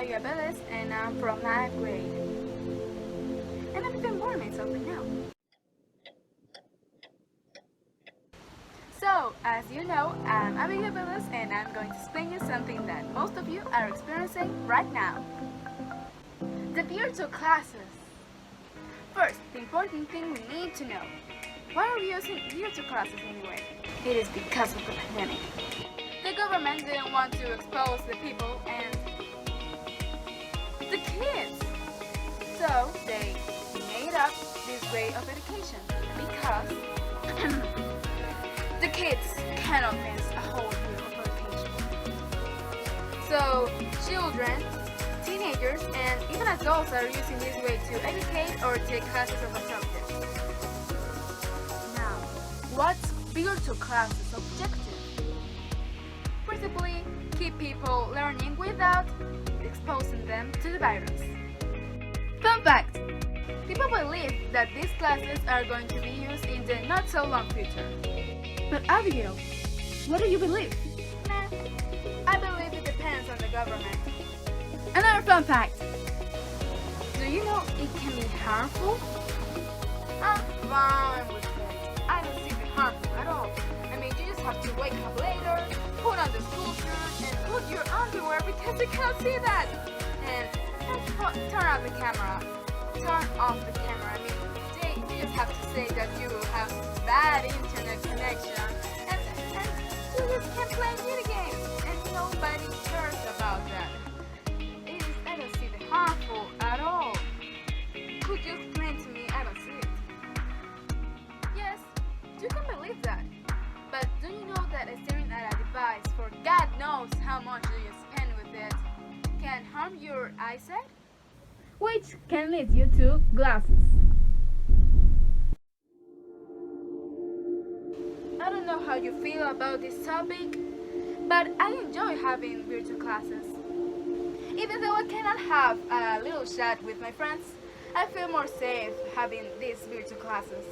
Abigail Vélez, and I'm from 9th grade. And I'm even more myself right now. So, as you know, I'm Abigail Vélez, and I'm going to explain you something that most of you are experiencing right now. The virtual classes. First, the important thing we need to know. Why are we using virtual classes anyway? It is because of the pandemic. The government didn't want to expose the people and the kids. So they made up this way of education because the kids cannot miss a whole year of education. So children, teenagers, and even adults are using this way to educate or take classes of a subject. Now, what's virtual classes' objective? Principally, keep people learning without exposing them to the virus. Fun fact! People believe that these classes are going to be used in the not so long future. But Abigail, what do you believe? Nah, I believe it depends on the government. Another fun fact! Do you know it can be harmful? I'm fine with it. I don't see it harmful at all. I mean, you just have to wake up later, put on the school shirt, and put your underwear because you can't see that. And turn off the camera. Turn off the camera. I mean, you just have to say that you will have bad internet connection, and you just can't play video games, and nobody cares about that. I don't see the harmful at all. Could you explain to me? I don't see it. Yes, you can believe that. But do you know that staring at a device for God knows how much you spend with it can harm your eyesight? Which can lead you to glasses. I don't know how you feel about this topic, but I enjoy having virtual classes. Even though I cannot have a little chat with my friends, I feel more safe having these virtual classes.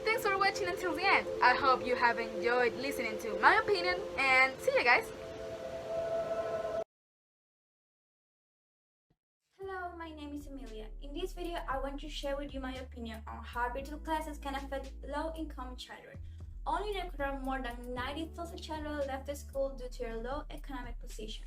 Thanks for watching until the end. I hope you have enjoyed listening to my opinion, and see you guys! Hello, my name is Emilia. In this video, I want to share with you my opinion on how virtual classes can affect low-income children. Only in Ecuador, more than 90,000 children left the school due to their low economic position.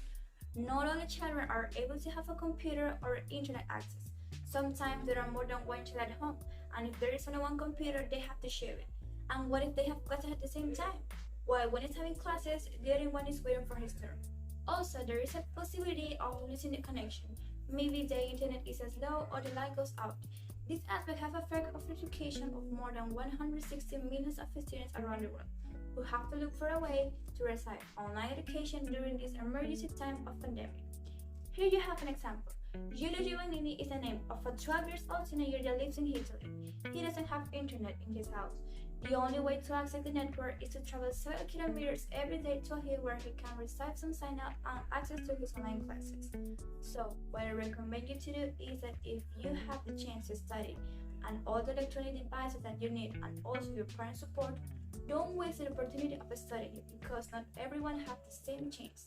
Not all the children are able to have a computer or internet access. Sometimes there are more than one child at home, and if there is only one computer, they have to share it. And what if they have classes at the same time? Well, one is having classes, the other one is waiting for his turn. Also, there is a possibility of losing the connection. Maybe the internet is slow or the light goes out. This aspect has affected the education of more than 160 million of students around the world, who have to look for a way to receive online education during this emergency time of pandemic. Here you have an example. Giulio Giovannini is the name of a 12 years old teenager that lives in Italy. He doesn't have internet in his house. The only way to access the network is to travel 7 kilometers every day to a hill where he can receive some sign-up and access to his online classes. So, what I recommend you to do is that if you have the chance to study and all the electronic devices that you need and also your parent support, don't waste the opportunity of studying because not everyone has the same chance.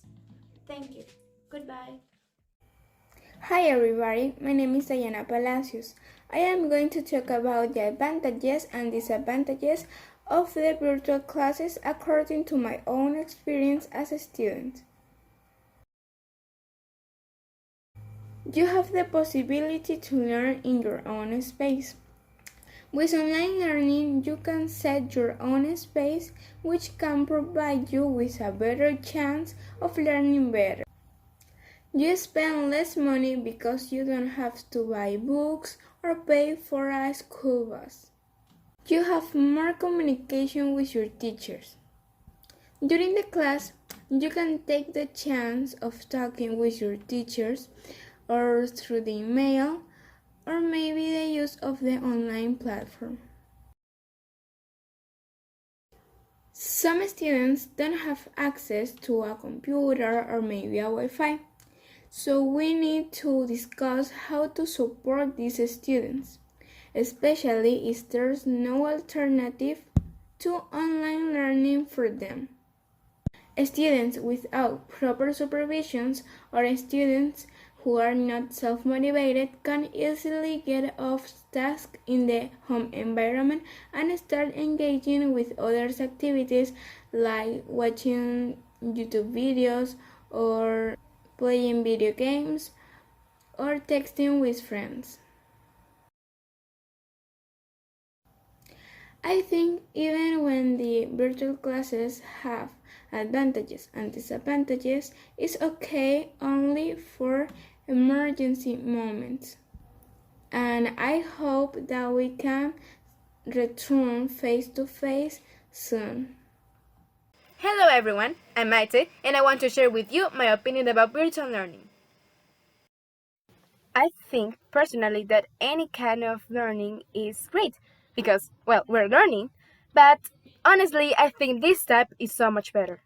Thank you. Goodbye. Hi everybody, my name is Dayanna Palacios. I am going to talk about the advantages and disadvantages of the virtual classes according to my own experience as a student. You have the possibility to learn in your own space. With online learning, you can set your own space, which can provide you with a better chance of learning better. You spend less money because you don't have to buy books or pay for a school bus. You have more communication with your teachers. During the class, you can take the chance of talking with your teachers or through the email or maybe the use of the online platform. Some students don't have access to a computer or maybe a Wi-Fi. So we need to discuss how to support these students, especially if there's no alternative to online learning for them. Students without proper supervisions or students who are not self-motivated can easily get off task in the home environment and start engaging with other activities like watching YouTube videos or playing video games or texting with friends. I think even when the virtual classes have advantages and disadvantages, it's okay only for emergency moments. And I hope that we can return face-to-face soon. Hello everyone, I'm Maitte and I want to share with you my opinion about virtual learning. I think personally that any kind of learning is great because, well, we're learning, but honestly I think this type is so much better.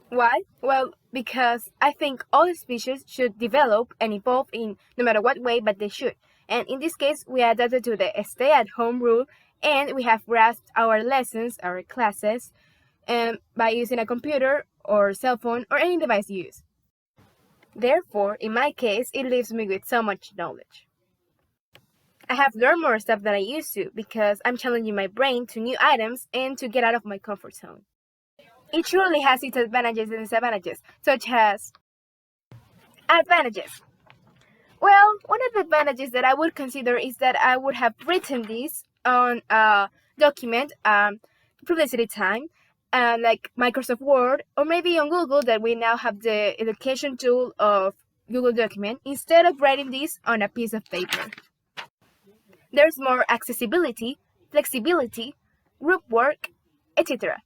Why? Well, because I think all species should develop and evolve in no matter what way, but they should. And in this case, we adapted to the stay-at-home rule and we have grasped our lessons, our classes, by using a computer or cell phone or any device you use. Therefore, in my case, it leaves me with so much knowledge. I have learned more stuff than I used to because I'm challenging my brain to new items and to get out of my comfort zone. It truly has its advantages and disadvantages, such as advantages. Well, one of the advantages that I would consider is that I would have written this on a document, publicity time, like Microsoft Word, or maybe on Google that we now have the education tool of Google Document, instead of writing this on a piece of paper. There's more accessibility, flexibility, group work, etc.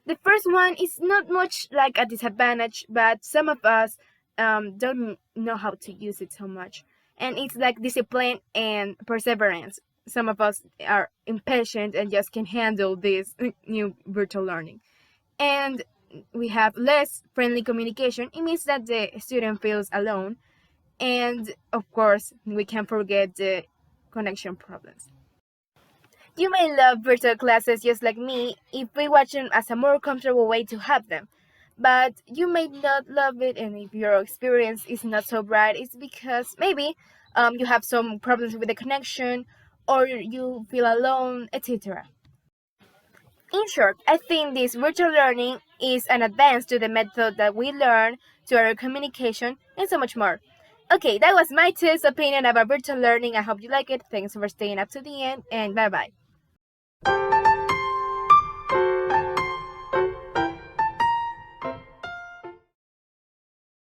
The first one is not much like a disadvantage, but some of us don't know how to use it so much. And it's like discipline and perseverance. Some of us are impatient and just can't handle this new virtual learning. And we have less friendly communication. It means that the student feels alone. And of course, we can't forget the connection problems. You may love virtual classes just like me if we watch them as a more comfortable way to have them. But you may not love it, and if your experience is not so bright, it's because maybe you have some problems with the connection, or you feel alone, etc. In short, I think this virtual learning is an advance to the method that we learn, to our communication, and so much more. Okay, that was my opinion about virtual learning. I hope you like it. Thanks for staying up to the end, and bye-bye.